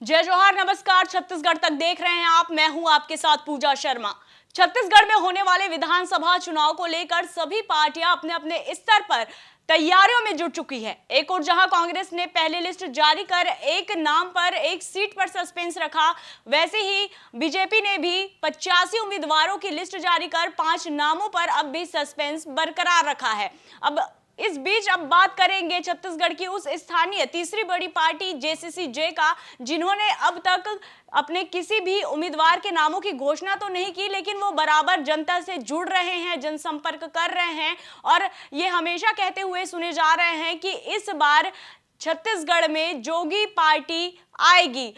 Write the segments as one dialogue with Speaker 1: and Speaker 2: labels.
Speaker 1: जय जोहार, नमस्कार। छत्तीसगढ़ तक देख रहे हैं आप। मैं हूं आपके साथ पूजा शर्मा। छत्तीसगढ़ में होने वाले विधानसभा चुनाव को लेकर सभी पार्टियां अपने अपने स्तर पर तैयारियों में जुट चुकी है। एक और जहां कांग्रेस ने पहली लिस्ट जारी कर एक नाम पर एक सीट पर सस्पेंस रखा, वैसे ही बीजेपी ने भी 85 उम्मीदवारों की लिस्ट जारी कर 5 नामों पर अब भी सस्पेंस बरकरार रखा है। अब इस बीच अब बात करेंगे छत्तीसगढ़ की उस स्थानीय तीसरी बड़ी पार्टी जेसीसी-जे का, जिन्होंने अब तक अपने किसी भी उम्मीदवार के नामों की घोषणा तो नहीं की, लेकिन वो बराबर जनता से जुड़ रहे हैं, जनसंपर्क कर रहे हैं और ये हमेशा कहते हुए सुने जा रहे हैं कि इस बार छत्तीसगढ़ में जोगी पार्टी आएगी।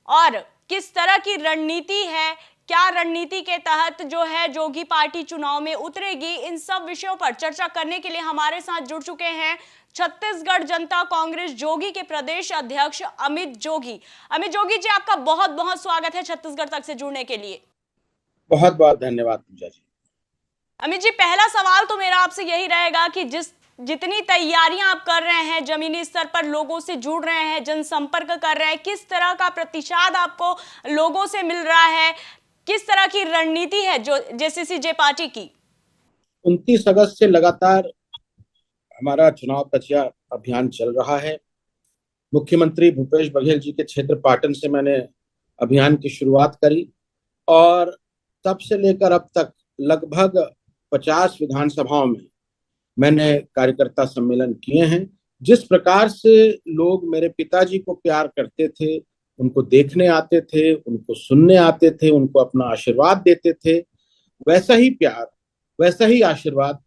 Speaker 1: और किस तरह की रणनीति है, क्या रणनीति के तहत जो है जोगी पार्टी चुनाव में उतरेगी, इन सब विषयों पर चर्चा करने के लिए हमारे साथ जुड़ चुके हैं छत्तीसगढ़ जनता कांग्रेस जोगी के प्रदेश अध्यक्ष अमित जोगी। अमित जोगी जी, आपका बहुत बहुत स्वागत है छत्तीसगढ़ तक से जुड़ने के लिए।
Speaker 2: बहुत बहुत धन्यवाद पूजा जी।
Speaker 1: अमित जी, पहला सवाल तो मेरा आपसे यही रहेगा कि जितनी तैयारियां आप कर रहे हैं, जमीनी स्तर पर लोगों से जुड़ रहे हैं, जनसंपर्क कर रहे हैं, किस तरह का प्रतिसाद आपको लोगों से मिल रहा है, किस तरह की रणनीति है जो जेसीसी-जे पार्टी की?
Speaker 2: 29 अगस्त से लगातार हमारा चुनाव प्रचार अभियान चल रहा है। मुख्यमंत्री भूपेश बघेल जी के क्षेत्र पाटन से मैंने अभियान की शुरुआत करी और तब से लेकर अब तक लगभग 50 विधानसभाओं में मैंने कार्यकर्ता सम्मेलन किए हैं। जिस प्रकार से लोग मेरे पिताजी को प्यार करते थे, उनको देखने आते थे, उनको सुनने आते थे, उनको अपना आशीर्वाद देते थे, वैसा ही प्यार, वैसा ही आशीर्वाद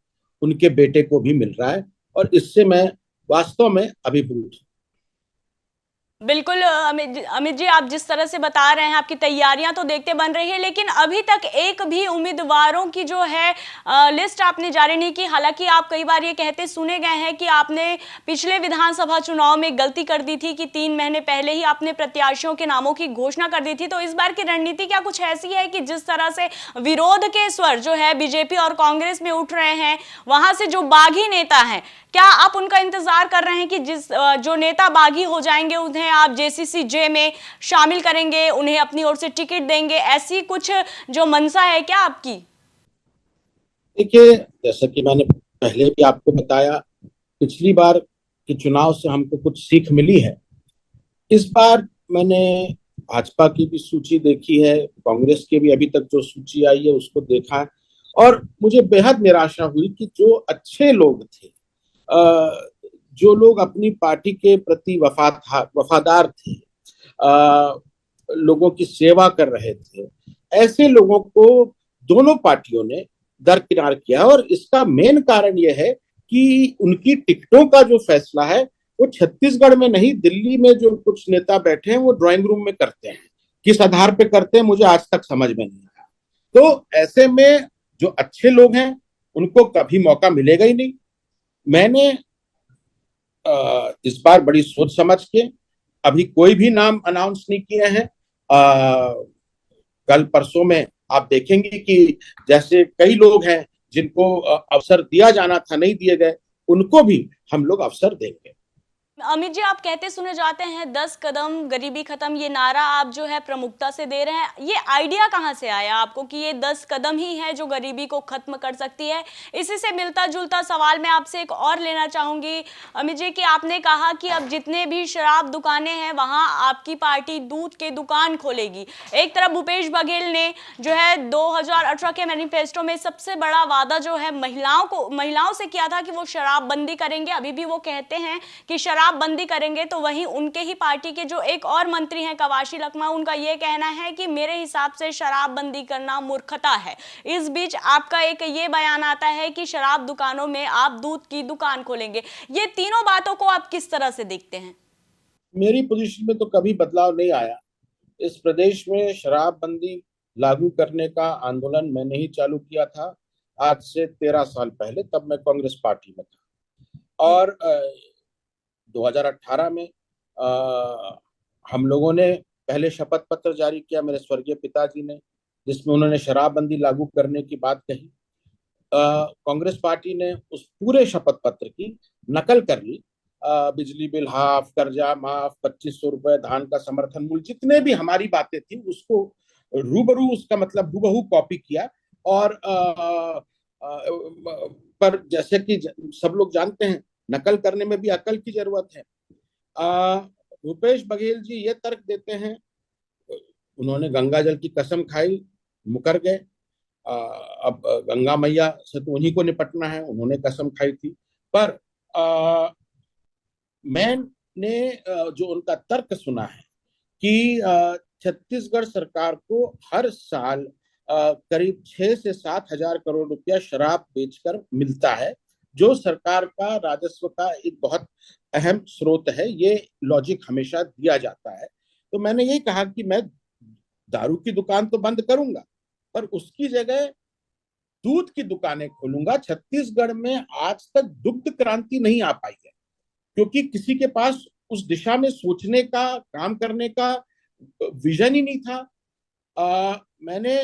Speaker 2: उनके बेटे को भी मिल रहा है और इससे मैं वास्तव में अभिभूत हूं।
Speaker 1: बिल्कुल अमित जी, आप जिस तरह से बता रहे हैं, आपकी तैयारियां तो देखते बन रही है, लेकिन अभी तक एक भी उम्मीदवारों की जो है लिस्ट आपने जारी नहीं की। हालांकि आप कई बार ये कहते सुने गए हैं कि आपने पिछले विधानसभा चुनाव में गलती कर दी थी कि 3 महीने पहले ही आपने प्रत्याशियों के नामों की घोषणा कर दी थी। तो इस बार की रणनीति क्या कुछ ऐसी है कि जिस तरह से विरोध के स्वर जो है बीजेपी और कांग्रेस में उठ रहे हैं, वहां से जो बागी नेता है, क्या आप उनका इंतजार कर रहे हैं कि जो नेता बागी हो जाएंगे उन्हें आप जेसीसी-जे में शामिल करेंगे, उन्हें अपनी ओर से टिकट देंगे, ऐसी कुछ जो मंशा है क्या आपकी?
Speaker 2: देखिए, जैसा कि मैंने पहले भी आपको बताया, पिछली बार के चुनाव से हमको कुछ सीख मिली है। इस बार मैंने भाजपा की भी सूची देखी है, कांग्रेस की भी अभी तक जो सूची आई है उसको देखा है और मुझे बेहद निराशा हुई कि जो अच्छे लोग थे, जो लोग अपनी पार्टी के प्रति वफादार थे, लोगों की सेवा कर रहे थे, ऐसे लोगों को दोनों पार्टियों ने दरकिनार किया। और इसका मेन कारण यह है कि उनकी टिकटों का जो फैसला है वो छत्तीसगढ़ में नहीं, दिल्ली में जो कुछ नेता बैठे हैं वो ड्राइंग रूम में करते हैं। किस आधार पे करते हैं मुझे आज तक समझ में नहीं आया। तो ऐसे में जो अच्छे लोग हैं उनको कभी मौका मिलेगा ही नहीं। मैंने इस बार बड़ी सोच समझ के अभी कोई भी नाम अनाउंस नहीं किए हैं। कल परसों में आप देखेंगे कि जैसे कई लोग हैं जिनको अवसर दिया जाना था, नहीं दिए गए, उनको भी हम लोग अवसर देंगे।
Speaker 1: अमित जी, आप कहते सुने जाते हैं 10 कदम गरीबी खत्म, ये नारा आप जो है प्रमुखता से दे रहे हैं। ये आइडिया कहाँ से आया आपको कि ये 10 कदम ही है जो गरीबी को खत्म कर सकती है? इसी से मिलता जुलता सवाल मैं आपसे एक और लेना चाहूंगी अमित जी, कि आपने कहा कि अब जितने भी शराब दुकानें हैं वहां आपकी पार्टी दूध के दुकान खोलेगी। एक तरफ भूपेश बघेल ने जो है 2018 के मैनिफेस्टो में सबसे बड़ा वादा जो है महिलाओं से किया था कि वो शराब बंदी करेंगे। अभी भी वो कहते हैं कि शराब बंदी करेंगे। तो वहीं उनके ही पार्टी के जो एक और मंत्री हैं कवाशी लखमा, उनका यह कहना है कि मेरे हिसाब से शराब बंदी करना मूर्खता है। इस बीच आपका एक ये बयान आता है कि शराब दुकानों में आप दूध की दुकान खोलेंगे। ये तीनों बातों को आप किस तरह से देखते हैं?
Speaker 2: मेरी पोजीशन में तो कभी बदलाव नहीं आया। इस प्रदेश में शराब बंदी लागू करने का आंदोलन मैंने ही चालू किया था आज से 13 साल पहले, तब मैं कांग्रेस पार्टी में था। और 2018 में हम लोगों ने पहले शपथ पत्र जारी किया, मेरे स्वर्गीय पिताजी ने, जिसमें उन्होंने शराबबंदी लागू करने की बात कही। कांग्रेस पार्टी ने उस पूरे शपथ पत्र की नकल कर ली बिजली बिल हाफ, कर्जा माफ, 2500 रुपए, धान का समर्थन मूल्य, जितने भी हमारी बातें थी उसको रूबरू, उसका मतलब हूबहू कॉपी किया। और पर जैसे कि सब लोग जानते हैं, नकल करने में भी अकल की जरूरत है। भूपेश बघेल जी ये तर्क देते हैं, उन्होंने गंगा जल की कसम खाई, मुकर गए। अब गंगा मैया से तो उन्हीं को निपटना है, उन्होंने कसम खाई थी। पर मैंने जो उनका तर्क सुना है कि छत्तीसगढ़ सरकार को हर साल करीब 6 से 7 हजार करोड़ रुपया शराब बेचकर मिलता है, जो सरकार का राजस्व का एक बहुत अहम स्रोत है। ये लॉजिक हमेशा दिया जाता है। तो मैंने यही कहा कि मैं दारू की दुकान तो बंद करूंगा, पर उसकी जगह दूध की दुकानें खोलूंगा। छत्तीसगढ़ में आज तक दुग्ध क्रांति नहीं आ पाई है, क्योंकि किसी के पास उस दिशा में सोचने का, काम करने का विजन ही नहीं था। मैंने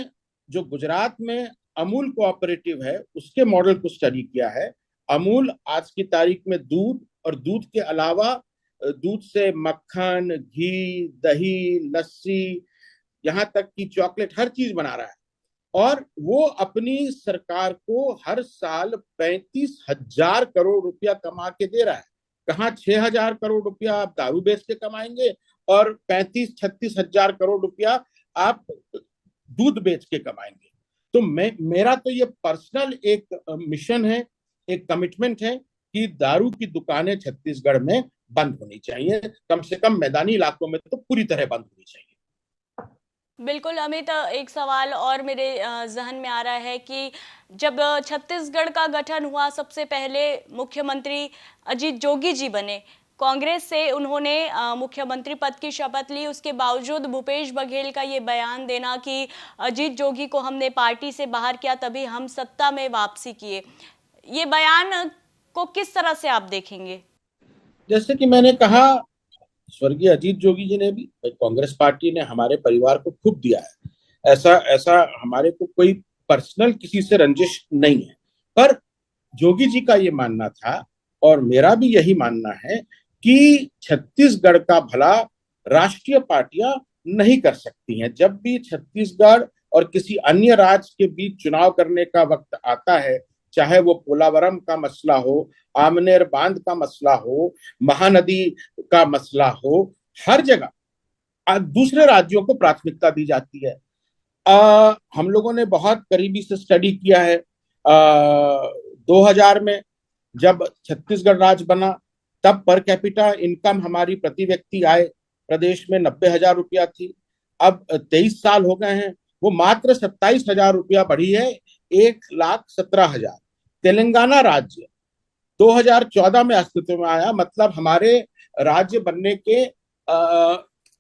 Speaker 2: जो गुजरात में अमूल कोऑपरेटिव है उसके मॉडल को स्टडी किया है। अमूल आज की तारीख में दूध और दूध के अलावा दूध से मक्खन, घी, दही, लस्सी, यहाँ तक कि चॉकलेट, हर चीज बना रहा है। और वो अपनी सरकार को हर साल 35,000 करोड़ रुपया कमा के दे रहा है। कहाँ 6,000 करोड़ रुपया आप दारू बेच के कमाएंगे और 35-36 हजार करोड़ रुपया आप दूध बेच के कमाएंगे। तो मेरा तो ये पर्सनल एक मिशन है, एक कमिटमेंट है कि दारू की दुकानें छत्तीसगढ़ में बंद होनी चाहिए, कम से कम मैदानी इलाकों में तो पूरी तरह बंद होनी चाहिए।
Speaker 1: बिल्कुल अमित, एक सवाल और मेरे जहन में आ रहा है कि जब छत्तीसगढ़ का गठन हुआ, सबसे पहले मुख्यमंत्री अजीत जोगी जी बने। कांग्रेस से उन्होंने मुख्यमंत्री पद की शपथ ली। उसके बावजूद भूपेश बघेल का ये बयान देना कि अजीत जोगी को हमने पार्टी से बाहर किया तभी हम सत्ता में वापसी किए, ये बयान को किस तरह से आप देखेंगे?
Speaker 2: जैसे कि मैंने कहा, स्वर्गीय अजीत जोगी जी ने भी, कांग्रेस पार्टी ने हमारे परिवार को खूब दिया है। ऐसा ऐसा हमारे को कोई पर्सनल किसी से रंजिश नहीं है। पर जोगी जी का ये मानना था और मेरा भी यही मानना है कि छत्तीसगढ़ का भला राष्ट्रीय पार्टियां नहीं कर सकती हैं। जब भी छत्तीसगढ़ और किसी अन्य राज्य के बीच चुनाव करने का वक्त आता है, चाहे वो पोलावरम का मसला हो, आमनेर बांध का मसला हो, महानदी का मसला हो, हर जगह दूसरे राज्यों को प्राथमिकता दी जाती है। हम लोगों ने बहुत करीबी से स्टडी किया है। 2000 में जब छत्तीसगढ़ राज्य बना, तब पर कैपिटा इनकम हमारी प्रति व्यक्ति आय प्रदेश में 90,000 रुपया थी। अब 23 साल हो गए हैं, वो मात्र 27,000 रुपया बढ़ी है, 1,17,000। तेलंगाना राज्य 2014 में अस्तित्व में आया, मतलब हमारे राज्य बनने के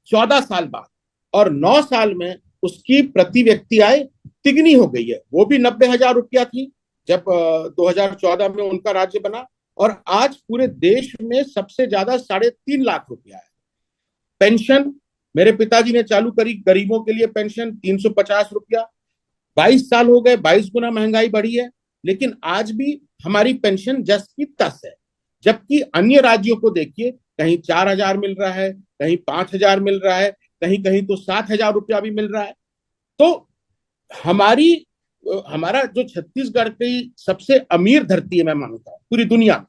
Speaker 2: 14 साल बाद, और 9 साल में उसकी प्रति व्यक्ति आय तिगनी हो गई है। वो भी 90,000 रुपया थी जब 2014 में उनका राज्य बना, और आज पूरे देश में सबसे ज्यादा 3.5 लाख रुपया है। पेंशन मेरे पिताजी ने चालू करी, गरीबों के लिए पेंशन 350 रुपया। 22 साल हो गए, 22 गुना महंगाई बढ़ी है, लेकिन आज भी हमारी पेंशन जस की तस है। जबकि अन्य राज्यों को देखिए, कहीं 4,000 मिल रहा है, कहीं 5,000 मिल रहा है, कहीं कहीं तो 7,000 रुपया भी मिल रहा है। तो हमारा जो छत्तीसगढ़ की सबसे अमीर धरती है, मैं मानता हूँ पूरी दुनिया में।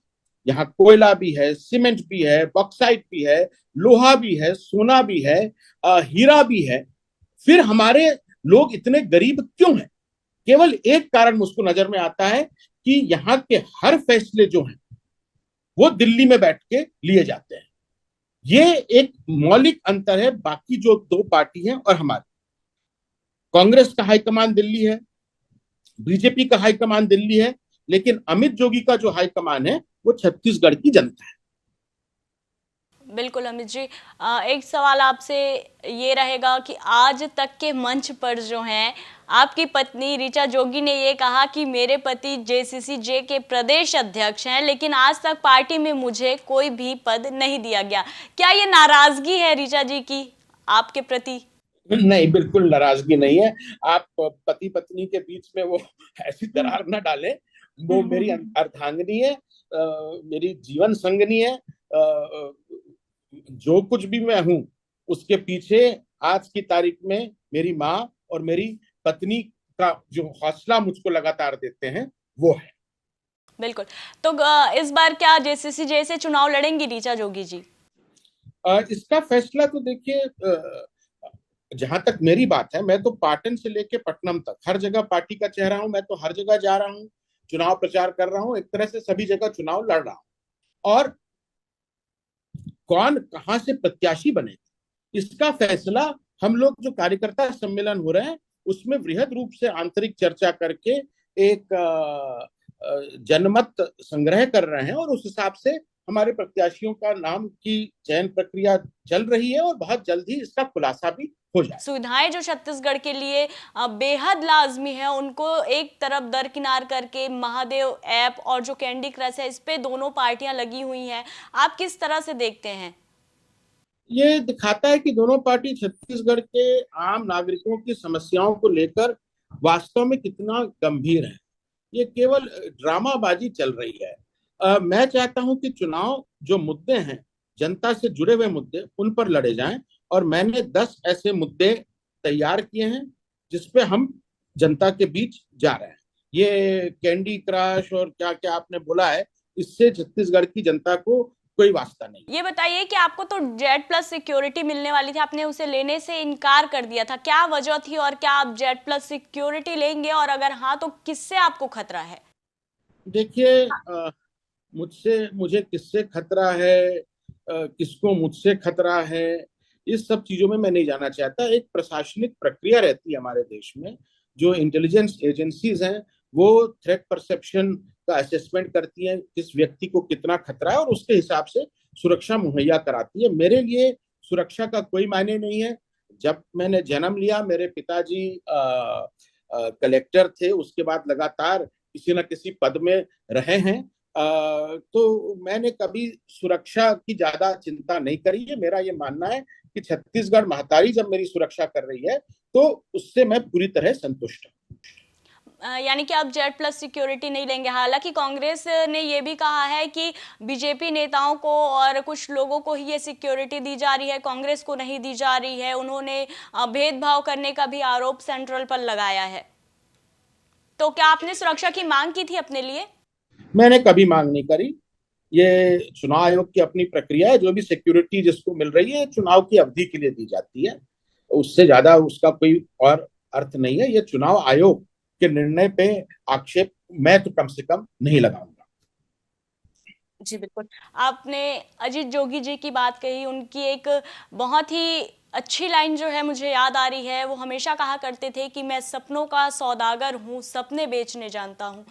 Speaker 2: यहाँ कोयला भी है, सीमेंट भी है, बॉक्साइट भी है, लोहा भी है, सोना भी है, हीरा भी है। फिर हमारे लोग इतने गरीब क्यों हैं? केवल एक कारण मुझको नजर में आता है कि यहाँ के हर फैसले जो हैं वो दिल्ली में बैठ के लिए जाते हैं। ये एक मौलिक अंतर है बाकी जो दो पार्टी हैं और हमारी। कांग्रेस का हाईकमान दिल्ली है, बीजेपी का हाईकमान दिल्ली है, लेकिन अमित जोगी का जो हाईकमान है वो छत्तीसगढ़ की जनता है।
Speaker 1: बिल्कुल अमित जी, एक सवाल आपसे ये रहेगा कि आज तक के मंच पर जो हैं, आपकी पत्नी ऋचा जोगी ने ये कहा कि मेरे पति जेसीसी-जे के प्रदेश अध्यक्ष हैं, लेकिन आज तक पार्टी में मुझे कोई भी पद नहीं दिया गया। क्या ये नाराजगी है ऋचा जी की आपके प्रति?
Speaker 2: नहीं, बिल्कुल नाराजगी नहीं है। आप पति पत्नी के बीच में वो ऐसी दरार ना डालें। वो मेरी अर्धांगिनी है, मेरी जीवन संगनी है। जो कुछ भी मैं हूं उसके पीछे आज की तारीख में मेरी माँ और मेरी पत्नी का जो हौसला मुझको लगातार देते हैं वो है।
Speaker 1: बिल्कुल। तो इस बार क्या जेसीसी से चुनाव लड़ेंगी ऋचा जोगी जी?
Speaker 2: इसका फैसला तो देखिए, जहां तक मेरी बात है, मैं तो पाटन से लेके पटनम तक हर जगह पार्टी का चेहरा हूं। मैं तो हर जगह जा रहा हूं, चुनाव प्रचार कर रहा हूं, एक तरह से सभी जगह चुनाव लड़ रहा हूं। और कौन कहां से प्रत्याशी बने इसका फैसला हम लोग जो कार्यकर्ता सम्मेलन हो रहे हैं उसमें वृहद रूप से आंतरिक चर्चा करके एक जनमत संग्रह कर रहे हैं, और उस हिसाब से हमारे प्रत्याशियों का नाम की चयन प्रक्रिया चल रही है और बहुत जल्द ही इसका खुलासा भी हो जाए।
Speaker 1: सुविधाएं जो छत्तीसगढ़ के लिए बेहद लाजमी है, उनको एक तरफ दरकिनार करके महादेव ऐप और जो कैंडी क्रश है, इस पे दोनों पार्टियां लगी हुई हैं। आप किस तरह से देखते हैं?
Speaker 2: ये दिखाता है कि दोनों पार्टी छत्तीसगढ़ के आम नागरिकों की समस्याओं को लेकर वास्तव में कितना गंभीर है। ये केवल ड्रामाबाजी चल रही है। मैं चाहता हूं कि चुनाव जो मुद्दे हैं, जनता से जुड़े हुए मुद्दे, उन पर लड़े जाएं, और मैंने 10 ऐसे मुद्दे तैयार किए हैं जिसपे हम जनता के बीच जा रहे हैं। ये कैंडी क्रश और क्या क्या आपने बोला है, इससे छत्तीसगढ़ की जनता को कोई वास्ता नहीं।
Speaker 1: ये बताइए कि आपको तो जेड प्लस सिक्योरिटी मिलने वाली थी, आपने उसे लेने से इनकार कर दिया था, क्या वजह थी? और क्या आप जेड प्लस सिक्योरिटी लेंगे, और अगर हाँ तो किससे आपको खतरा है?
Speaker 2: देखिए, मुझे किससे खतरा है, किसको मुझसे खतरा है, इस सब चीजों में मैं नहीं जाना चाहता। एक प्रशासनिक प्रक्रिया रहती है हमारे देश में, जो इंटेलिजेंस एजेंसीज हैं वो थ्रेट परसेप्शन का असेसमेंट करती हैं, किस व्यक्ति को कितना खतरा है, और उसके हिसाब से सुरक्षा मुहैया कराती है। मेरे लिए सुरक्षा का कोई मायने नहीं है। जब मैंने जन्म लिया, मेरे पिताजी कलेक्टर थे, उसके बाद लगातार किसी न किसी पद में रहे हैं। तो मैंने कभी सुरक्षा की ज्यादा चिंता नहीं करी है। मेरा ये मानना है कि छत्तीसगढ़ महतारी जब मेरी सुरक्षा कर रही है तो उससे मैं पूरी तरह संतुष्ट हूँ।
Speaker 1: यानी कि आप जेड प्लस सिक्योरिटी नहीं लेंगे। हालांकि कांग्रेस ने यह भी कहा है कि बीजेपी नेताओं को और कुछ लोगों को ही ये सिक्योरिटी दी जा रही है, कांग्रेस को नहीं दी जा रही है। उन्होंने भेदभाव करने का भी आरोप सेंट्रल पर लगाया है। तो क्या आपने सुरक्षा की मांग की थी अपने लिए?
Speaker 2: मैंने कभी मांग नहीं करी। ये चुनाव आयोग की अपनी प्रक्रिया है। जो भी सिक्योरिटी जिसको मिल रही है चुनाव की अवधि के लिए दी जाती है, उससे ज्यादा उसका कोई और अर्थ नहीं है। ये चुनाव आयोग के निर्णय पे आक्षेप मैं तो कम से कम नहीं लगाऊंगा।
Speaker 1: जी बिल्कुल। आपने अजीत जोगी जी की बात कही, उनकी एक बहुत ही अच्छी लाइन जो है मुझे याद आ रही है। वो हमेशा कहा करते थे कि मैं सपनों का सौदागर हूँ, सपने बेचने जानता हूँ।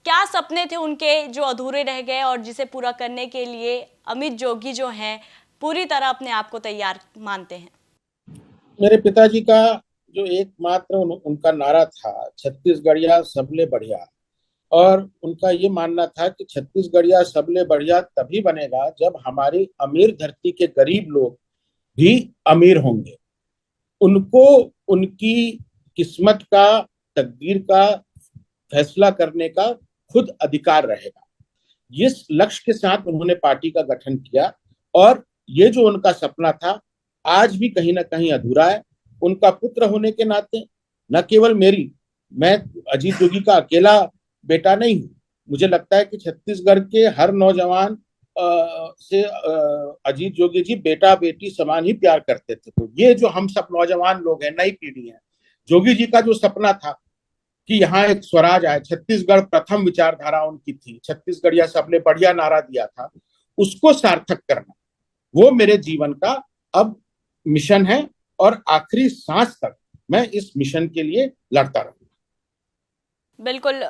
Speaker 1: क्या सपने थे उनके जो अधूरे रह गए, और जिसे पूरा करने के लिए अमित जोगी जो हैं पूरी तरह अपने आप को तैयार मानते हैं?
Speaker 2: मेरे पिताजी का जो एकमात्र उनका नारा था, छत्तीसगढ़िया सबले बढ़िया, और उनका ये मानना था कि छत्तीसगढ़िया सबले बढ़िया तभी बनेगा जब हमारी अमीर धरती के गरीब लोग भी अमीर होंगे। उनको उनकी किस्मत का, तकदीर का फैसला करने का खुद अधिकार रहेगा। इस लक्ष्य के साथ उन्होंने पार्टी का गठन किया, और ये जो उनका सपना था आज भी कहीं ना कहीं अधूरा है। उनका पुत्र होने के नाते न केवल मैं अजीत जोगी का अकेला बेटा नहीं हूं। मुझे लगता है कि छत्तीसगढ़ के हर नौजवान से अजीत जोगी जी बेटा बेटी समान ही प्यार करते थे। तो ये जो हम सब नौजवान लोग हैं, नई पीढ़ी है, जोगी जी का जो सपना था कि यहाँ एक स्वराज आए, छत्तीसगढ़ प्रथम विचारधारा उनकी थी, छत्तीसगढ़िया सबने बढ़िया नारा दिया था, उसको सार्थक करना वो मेरे जीवन का अब मिशन है, और आखिरी सांस तक मैं इस मिशन के लिए लड़ता रहूंगा।
Speaker 1: बिल्कुल।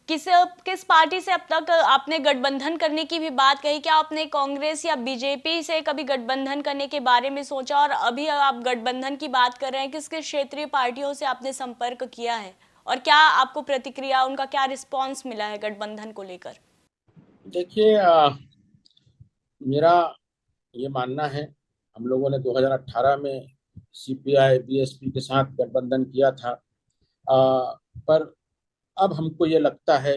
Speaker 1: किस पार्टी से अब तक आपने गठबंधन करने की भी बात कही? क्या आपने कांग्रेस या बीजेपी से कभी गठबंधन करने के बारे में सोचा? और अभी आप गठबंधन की बात कर रहे हैं, किस किस क्षेत्रीय पार्टियों से आपने संपर्क किया है, और क्या आपको प्रतिक्रिया, उनका क्या रिस्पांस मिला है गठबंधन को लेकर?
Speaker 2: देखिए, मेरा ये मानना है, हम लोगों ने 2018 में सीपीआई बीएसपी के साथ गठबंधन किया था, पर अब हमको ये लगता है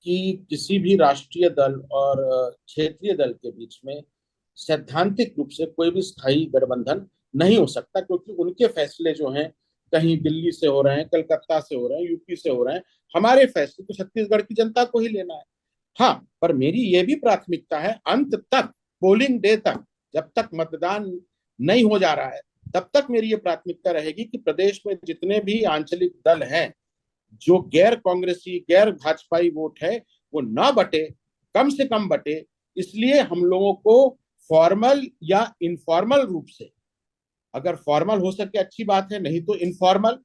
Speaker 2: कि किसी भी राष्ट्रीय दल और क्षेत्रीय दल के बीच में सैद्धांतिक रूप से कोई भी स्थायी गठबंधन नहीं हो सकता, क्योंकि उनके फैसले जो हैं कहीं दिल्ली से हो रहे हैं, कलकत्ता से हो रहे हैं, यूपी से हो रहे हैं। हमारे फैसले तो छत्तीसगढ़ की जनता को ही लेना है। हाँ, पर मेरी ये भी प्राथमिकता है, अंत तक, पोलिंग डे तक, जब तक मतदान नहीं हो जा रहा है, तब तक मेरी ये प्राथमिकता रहेगी कि प्रदेश में जितने भी आंचलिक दल हैं, जो गैर कांग्रेसी गैर भाजपाई वोट है, वो ना बटे, कम से कम बटे। इसलिए हम लोगों को फॉर्मल या इनफॉर्मल रूप से, अगर फॉर्मल हो सके अच्छी बात है, नहीं तो informal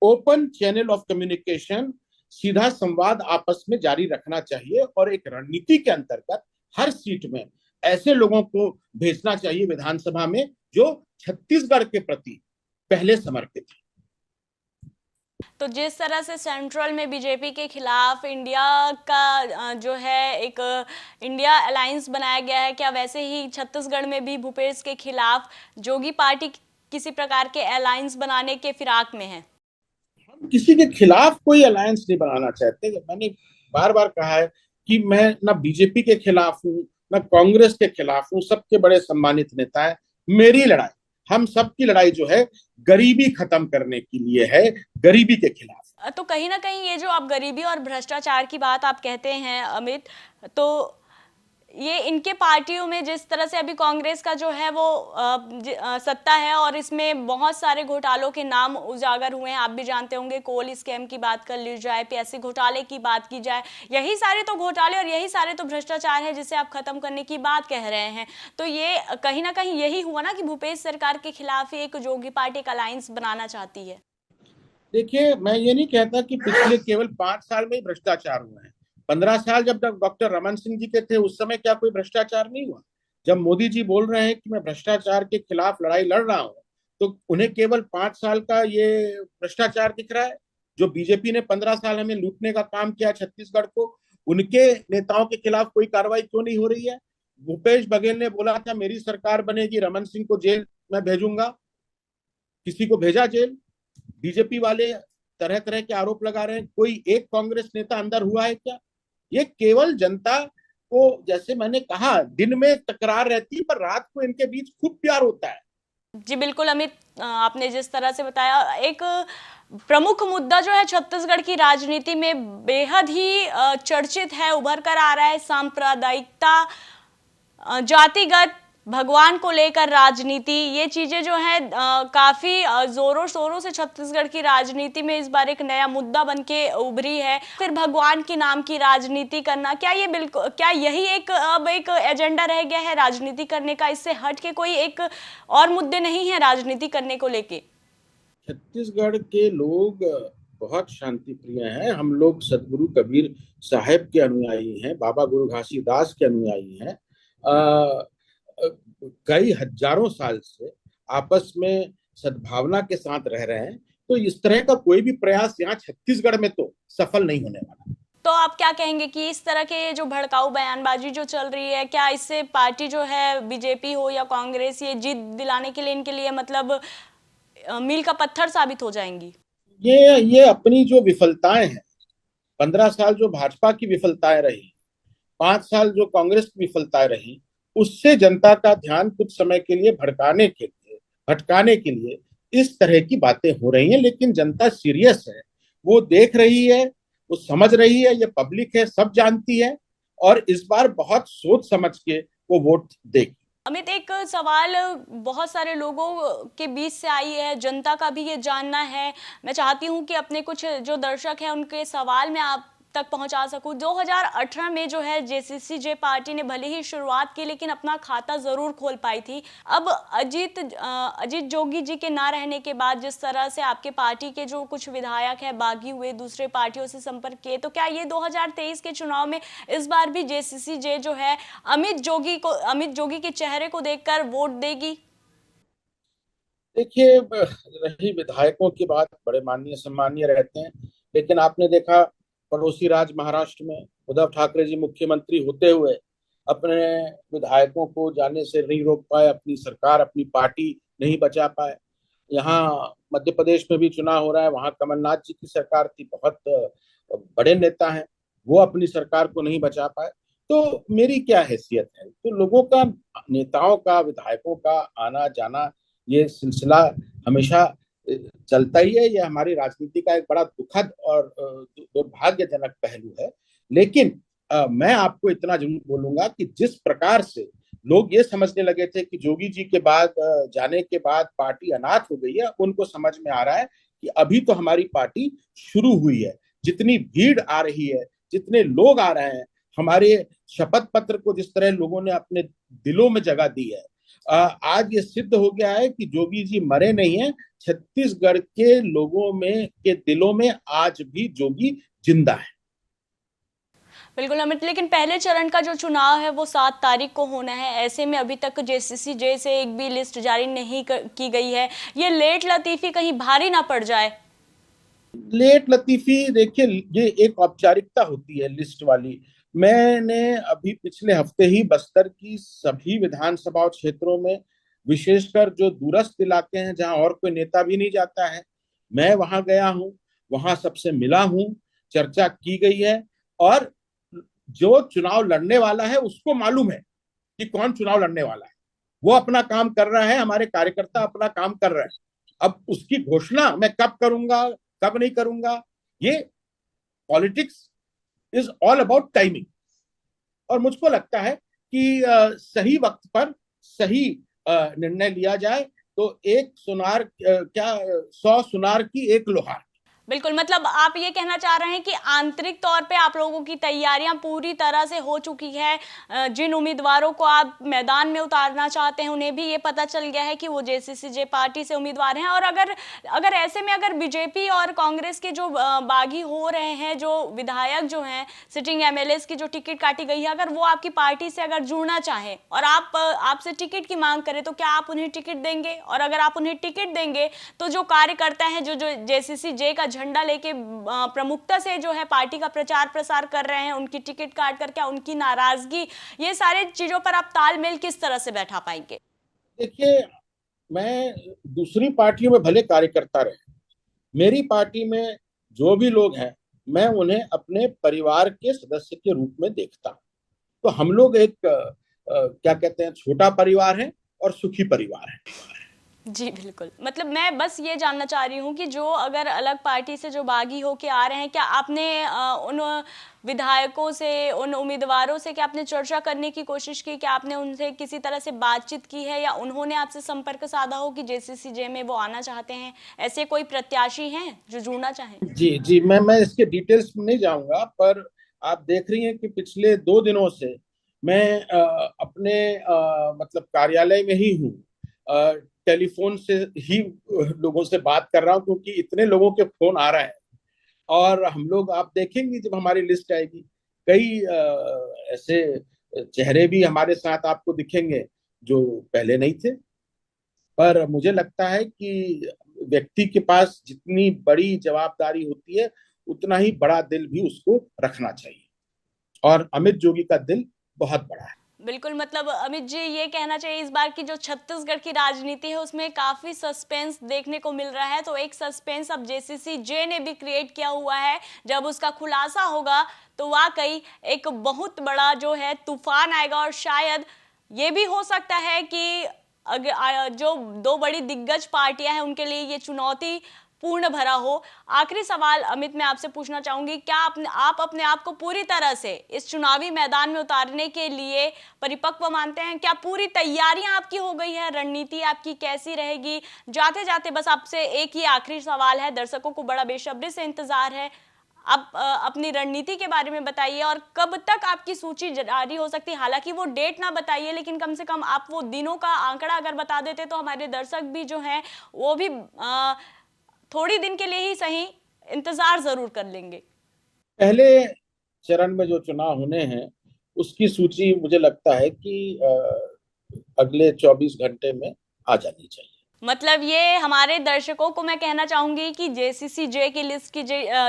Speaker 2: open channel of communication, सीधा संवाद आपस में जारी रखना चाहिए। और एक रणनीति के अंतर्गत हर सीट में ऐसे लोगों को भेजना चाहिए विधानसभा में जो छत्तीसगढ़ के प्रति पहले समर्पित है।
Speaker 1: तो जिस तरह से सेंट्रल में बीजेपी के खिलाफ इंडिया का जो है एक इंडिया अलायंस बनाया गया है, क्या वैसे ही छत्तीसगढ़ में भी भूपेश के खिलाफ जोगी पार्टी किसी प्रकार के अलायंस बनाने के फिराक में है?
Speaker 2: हम किसी के खिलाफ कोई अलायंस नहीं बनाना चाहते। मैंने बार बार कहा है कि मैं ना बीजेपी के खिलाफ हूँ, ना कांग्रेस के खिलाफ हूँ। सबके बड़े सम्मानित नेता है। मेरी लड़ाई, हम सबकी लड़ाई जो है गरीबी खत्म करने के लिए है, गरीबी के खिलाफ।
Speaker 1: तो कहीं ना कहीं ये जो आप गरीबी और भ्रष्टाचार की बात आप कहते हैं अमित, तो ये इनके पार्टियों में जिस तरह से अभी कांग्रेस का जो है वो सत्ता है और इसमें बहुत सारे घोटालों के नाम उजागर हुए हैं। आप भी जानते होंगे, कोल स्कैम की बात कर ली जाए, पीएससी घोटाले की बात की जाए, यही सारे तो घोटाले और यही सारे तो भ्रष्टाचार है जिसे आप खत्म करने की बात कह रहे हैं। तो ये कहीं ना कहीं यही हुआ ना कि भूपेश सरकार के खिलाफ ही एक जोगी पार्टी एक अलायंस बनाना चाहती है।
Speaker 2: देखिए, मैं ये नहीं कहता कि पिछले केवल 5 साल में ही भ्रष्टाचार हुए हैं। 15 साल जब डॉक्टर रमन सिंह जी के थे, उस समय क्या कोई भ्रष्टाचार नहीं हुआ? जब मोदी जी बोल रहे हैं कि मैं भ्रष्टाचार के खिलाफ लड़ाई लड़ रहा हूं, तो उन्हें केवल 5 साल का ये भ्रष्टाचार दिख रहा है? जो बीजेपी ने 15 साल हमें लूटने का काम किया छत्तीसगढ़ को, उनके नेताओं के खिलाफ कोई कार्रवाई क्यों नहीं हो रही है? भूपेश बघेल ने बोला था मेरी सरकार बनेगी, रमन सिंह को जेल में भेजूंगा। किसी को भेजा जेल? बीजेपी वाले तरह तरह के आरोप लगा रहे हैं। कोई एक कांग्रेस नेता अंदर हुआ है क्या? ये केवल जनता को, जैसे मैंने कहा, दिन में तकरार रहती है पर रात को इनके बीच खूब प्यार होता है।
Speaker 1: जी बिल्कुल अमित, आपने जिस तरह से बताया, एक प्रमुख मुद्दा जो है छत्तीसगढ़ की राजनीति में बेहद ही चर्चित है, उभर कर आ रहा है, सांप्रदायिकता, जातिगत, भगवान को लेकर राजनीति। ये चीजें जो है काफी जोरों शोरों से छत्तीसगढ़ की राजनीति में इस बार एक नया मुद्दा बनके उभरी है। फिर भगवान के नाम की राजनीति करना, क्या ये बिल्कुल, क्या यही एक अब एक एजेंडा रह गया है राजनीति करने का? इससे हट के कोई एक और मुद्दे नहीं है राजनीति करने को लेके?
Speaker 2: छत्तीसगढ़ के लोग बहुत शांति प्रिय हैं। हम लोग सदगुरु कबीर साहेब के अनुयायी हैं, बाबा गुरु घासीदास के अनुयायी हैं। कई हजारों साल से आपस में सद्भावना के साथ रह रहे हैं। तो इस तरह का कोई भी प्रयास यहाँ छत्तीसगढ़ में तो सफल नहीं होने वाला।
Speaker 1: तो आप क्या कहेंगे कि इस तरह के जो भड़काऊ बयानबाजी जो चल रही है, क्या इससे पार्टी जो है बीजेपी हो या कांग्रेस, ये जीत दिलाने के लिए इनके लिए मतलब मील का पत्थर साबित हो जाएंगी?
Speaker 2: ये अपनी जो विफलताएं हैं, 15 साल जो भाजपा की विफलताएं रही, 5 साल जो कांग्रेस की विफलताएं रही, उससे जनता का ध्यान कुछ समय के लिए भटकाने के लिए इस तरह की बातें हो रही हैं। लेकिन जनता सीरियस है, वो देख रही है, वो समझ रही है, ये पब्लिक है, सब जानती है, और इस बार बहुत सोच समझ के वो वोट देगी।
Speaker 1: अमित, एक सवाल बहुत सारे लोगों के बीच से आई है, जनता का भी ये जानना है। मैं चाहती हूँ कि अपने कुछ जो दर्शक हैं उनके सवाल मैं आप तक पहुंचा सकूं। 2018 में जो है जेसीसी पार्टी ने भले ही शुरुआत की लेकिन अपना खाता जरूर खोल पाई थी। अब अजीत जोगी जी के ना रहने के बाद जिस तरह से आपके पार्टी के जो कुछ विधायक हैं बागी हुए, दूसरे पार्टियों से संपर्क किए, तो क्या ये 2023 के चुनाव में इस बार भी जेसीसी जो है अमित जोगी के चेहरे को देखकर वोट देगी?
Speaker 2: देखिए, रही विधायकों की बात, बड़े माननीय सम्मानीय रहते हैं, लेकिन आपने देखा पड़ोसी राज्य महाराष्ट्र में उद्धव ठाकरे जी मुख्यमंत्री होते हुए अपने विधायकों को जाने से नहीं रोक पाए, अपनी सरकार, अपनी पार्टी नहीं बचा पाए। यहाँ मध्य प्रदेश में भी चुनाव हो रहा है, वहां कमलनाथ जी की सरकार थी, बहुत बड़े नेता हैं, वो अपनी सरकार को नहीं बचा पाए, तो मेरी क्या हैसियत है? तो लोगों का, नेताओं का, विधायकों का आना जाना, ये सिलसिला हमेशा चलता ही है। ये हमारी राजनीति का एक बड़ा दुखद और दुर्भाग्यजनक पहलू है। लेकिन मैं आपको इतना जरूर बोलूंगा कि जिस प्रकार से लोग ये समझने लगे थे कि जोगी जी के बाद जाने के बाद पार्टी अनाथ हो गई है, उनको समझ में आ रहा है कि अभी तो हमारी पार्टी शुरू हुई है। जितनी भीड़ आ रही है, जितने लोग आ रहे हैं, हमारे शपथ पत्र को जिस तरह लोगों ने अपने दिलों में जगह दी है, आज ये सिद्ध हो गया है कि जोगी जी मरे नहीं है। छत्तीसगढ़ के लोगों में के दिलों में आज भी जोगी जिंदा है।
Speaker 1: बिल्कुल अमित, लेकिन पहले चरण का जो चुनाव है वो 7 तारीख को होना है। ऐसे में अभी तक जेसीसी से एक भी लिस्ट जारी नहीं की गई है। ये लेट लतीफी कहीं भारी ना पड़ जाए?
Speaker 2: लेट लतीफी, देखिए, ये एक औपचारिकता होती है लिस्ट वाली। मैंने अभी पिछले हफ्ते ही बस्तर की सभी विधानसभा क्षेत्रों में, विशेषकर जो दूरस्थ इलाके हैं जहां और कोई नेता भी नहीं जाता है, मैं वहां गया हूं, वहां सबसे मिला हूं, चर्चा की गई है। और जो चुनाव लड़ने वाला है उसको मालूम है कि कौन चुनाव लड़ने वाला है। वो अपना काम कर रहा है, हमारे कार्यकर्ता अपना काम कर रहे हैं। अब उसकी घोषणा मैं कब करूंगा, कब नहीं करूंगा, ये politics is all about timing. और मुझको लगता है कि सही वक्त पर सही निर्णय लिया जाए तो एक सुनार क्या 100 सुनार की एक लोहार।
Speaker 1: बिल्कुल, मतलब आप ये कहना चाह रहे हैं कि आंतरिक तौर पे आप लोगों की तैयारियां पूरी तरह से हो चुकी है। जिन उम्मीदवारों को आप मैदान में उतारना चाहते हैं उन्हें भी ये पता चल गया है कि वो जेसीसी पार्टी से उम्मीदवार हैं। और अगर अगर ऐसे में अगर बीजेपी और कांग्रेस के जो बागी हो रहे हैं, जो विधायक जो हैं, सिटिंग एमएलएस की जो टिकट काटी गई है, अगर वो आपकी पार्टी से अगर जुड़ना चाहें और आपसे टिकट की मांग करें, तो क्या आप उन्हें टिकट देंगे? और अगर आप उन्हें टिकट देंगे तो जो कार्यकर्ता हैं, जो जो जेसीसी का झंडा लेके प्रमुखता से जो है पार्टी का प्रचार प्रसार कर रहे हैं, उनकी टिकट काट कर क्या उनकी नाराजगी, ये सारे चीजों पर आप तालमेल किस तरह से बैठा पाएंगे?
Speaker 2: देखिए, मैं दूसरी पार्टियों में भले कार्यकर्ता रहे, मेरी पार्टी में जो भी लोग हैं, मैं उन्हें अपने परिवार के सदस्य के रूप में देखता हूं। तो हम लोग एक क्या कहते हैं, छोटा परिवार है और सुखी परिवार है।
Speaker 1: जी बिल्कुल, मतलब मैं बस ये जानना चाह रही हूँ कि जो अगर अलग पार्टी से जो बागी होके आ रहे हैं, क्या आपने उन विधायकों से, उन उम्मीदवारों से क्या आपने चर्चा करने की कोशिश की? क्या आपने उनसे किसी तरह से बातचीत की है या उन्होंने आपसे संपर्क साधा हो कि जेसीसी में वो आना चाहते हैं? ऐसे कोई प्रत्याशी हैं जो जुड़ना चाहें?
Speaker 2: जी जी, मैं इसके डिटेल्स में नहीं जाऊंगा, पर आप देख रही हैं कि पिछले 2 दिनों से मैं अपने मतलब कार्यालय में ही हूँ। टेलीफोन से ही लोगों से बात कर रहा हूँ, क्योंकि इतने लोगों के फोन आ रहे हैं। और हम लोग, आप देखेंगे जब हमारी लिस्ट आएगी, कई ऐसे चेहरे भी हमारे साथ आपको दिखेंगे जो पहले नहीं थे। पर मुझे लगता है कि व्यक्ति के पास जितनी बड़ी जवाबदारी होती है, उतना ही बड़ा दिल भी उसको रखना चाहिए। और अमित जोगी का दिल बहुत बड़ा है।
Speaker 1: बिल्कुल, मतलब अमित जी, ये कहना चाहिए इस बार की जो छत्तीसगढ़ की राजनीति है उसमें काफी सस्पेंस देखने को मिल रहा है। तो एक सस्पेंस अब जेसीसी ने भी क्रिएट किया हुआ है। जब उसका खुलासा होगा तो वाकई एक बहुत बड़ा जो है तूफान आएगा। और शायद ये भी हो सकता है कि जो 2 बड़ी दिग्गज पार्टियां हैं उनके लिए ये चुनौती पूर्ण भरा हो। आखिरी सवाल अमित मैं आपसे पूछना चाहूंगी, क्या आप अपने आप को पूरी तरह से इस चुनावी मैदान में उतारने के लिए परिपक्व मानते हैं? क्या पूरी तैयारियां आपकी हो गई है? रणनीति आपकी कैसी रहेगी? जाते जाते बस आपसे एक ही आखिरी सवाल है, दर्शकों को बड़ा बेसब्री से इंतजार है। आप अपनी रणनीति के बारे में बताइए और कब तक आपकी सूची जारी हो सकती है? हालांकि वो डेट ना बताइए, लेकिन कम से कम आप वो दिनों का आंकड़ा अगर बता देते तो हमारे दर्शक भी जो हैं वो भी थोड़ी दिन के लिए ही सही इंतजार जरूर कर लेंगे।
Speaker 2: पहले चरण में जो चुनाव होने हैं उसकी सूची मुझे लगता है कि अगले 24 घंटे में आ जानी चाहिए।
Speaker 1: मतलब ये हमारे दर्शकों को मैं कहना चाहूंगी कि जेसीसी-जे की लिस्ट की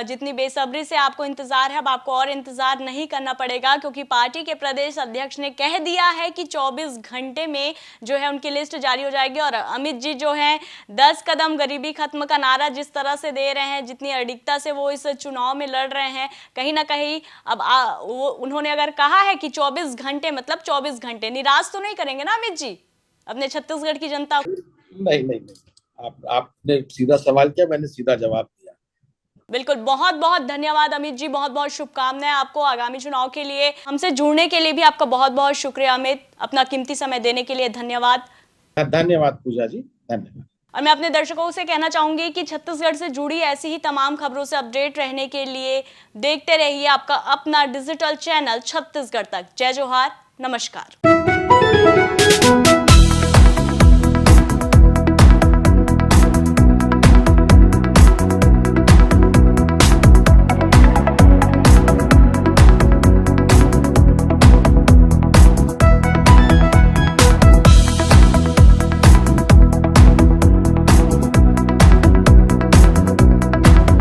Speaker 1: जितनी बेसब्री से आपको इंतजार है, अब आपको और इंतजार नहीं करना पड़ेगा, क्योंकि पार्टी के प्रदेश अध्यक्ष ने कह दिया है कि 24 घंटे में जो है उनकी लिस्ट जारी हो जाएगी। और अमित जी जो है 10 कदम गरीबी खत्म का नारा जिस तरह से दे रहे हैं, जितनी अडिगता से वो इस चुनाव में लड़ रहे हैं, कहीं ना कहीं अब उन्होंने अगर कहा है कि 24 घंटे मतलब 24 घंटे, निराश तो नहीं करेंगे ना अमित जी अपने छत्तीसगढ़ की जनता को?
Speaker 2: नहीं नहीं नहीं, आपने सीधा सवाल किया, मैंने सीधा जवाब दिया।
Speaker 1: बिल्कुल, बहुत बहुत धन्यवाद अमित जी, बहुत बहुत शुभकामनाएं आपको आगामी चुनाव के लिए। हमसे जुड़ने के लिए भी आपका बहुत बहुत शुक्रिया अमित, अपना कीमती समय देने के लिए धन्यवाद।
Speaker 2: धन्यवाद पूजा जी, धन्यवाद।
Speaker 1: और मैं अपने दर्शकों से कहना चाहूंगी कि छत्तीसगढ़ से जुड़ी ऐसी ही तमाम खबरों से अपडेट रहने के लिए देखते रहिए आपका अपना डिजिटल चैनल छत्तीसगढ़ तक। जय जोहार, नमस्कार।